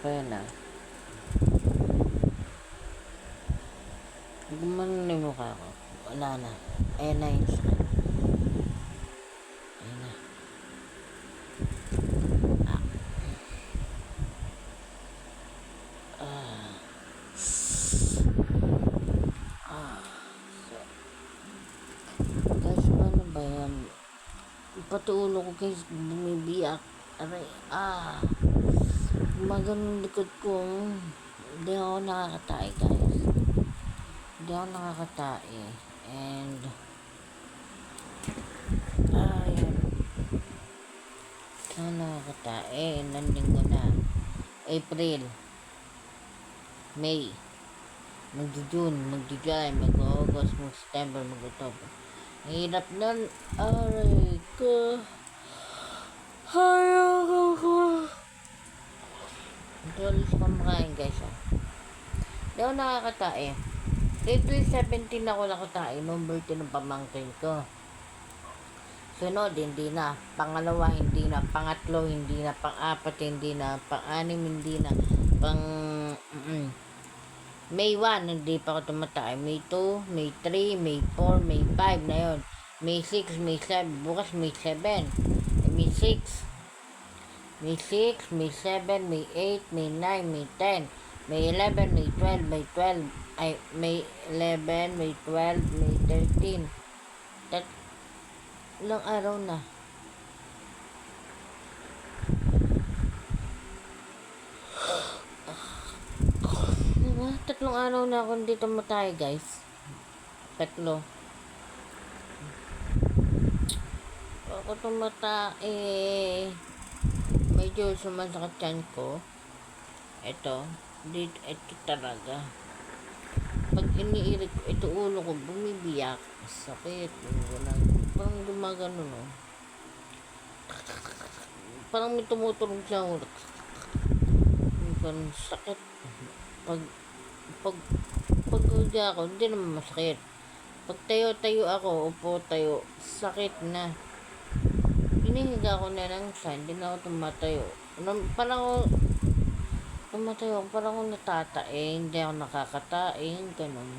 pa yan ah. Gumanon na yung mukha ko. Wala na. Ayan na yung sakit. Ayan na. Guys, paano ba yan? Pati ulo ko guys, bumibiyak. Aray, gumaganong likod ko. Hindi ako nakakatae guys. Hindi ako nakakatae. And yun. Saan nakakatae? Ilang linggo na. April, May, mag-June, mag-July, mag-August, mag-September, mag-October. Ang hirap nun. Aray ko. Ayaw ko. Ito alis pa makain guys ah. Hindi ako nakakatae. April 17 ako nakatae nung birthday ng pamangkin ko. Sunod, hindi na. Pangalawa, hindi na. Pangatlo, hindi na. Pang-apat, hindi na. Pang-anim, hindi na. May 1, hindi pa ako tumatae. May 2, May 3, May 4, May 5 na yun. May 6, May 7. Bukas May 7. May 6. May 6, May 7, May 8, May 9, May 10. May 11, May 12, May 12. May 11, May 12, May 13. Ilang araw na. Diba? 3 araw na ako dito matay guys. 3. Ako tumatay. Medyo sumasakit tiyan ko. Ito talaga. Pag iniirik ko, ito ulo ko, bumibiyak. Sakit. Parang gumagano, no? Parang may tumutulog siya. Parang sakit. Pag ako, hindi naman masakit. Pag tayo ako, upo tayo, sakit na. Hinihiga ko na lang sa, hindi na ako tumatayo. Parang ako tumatayo, parang ako natatae, hindi ako nakakatae, ganun.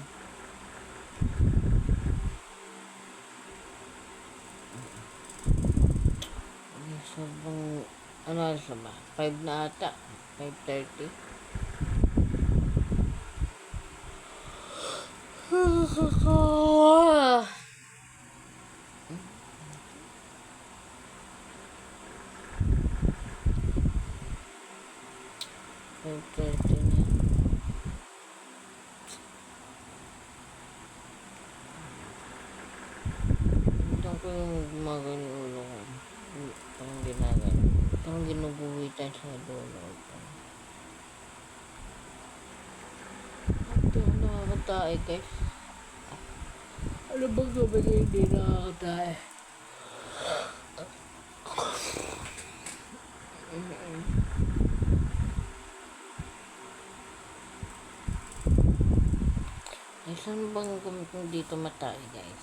Sobrang, ano na ba? 5 na ata. 5:30. Ito ko yung gumagano yung ulo ko. Parang ginagano. Parang ginuguhitan sa dulo. Ito, nakakatae guys. Ano bang gawin na hindi nakakatae? Ay, saan bang gumit dito matae guys?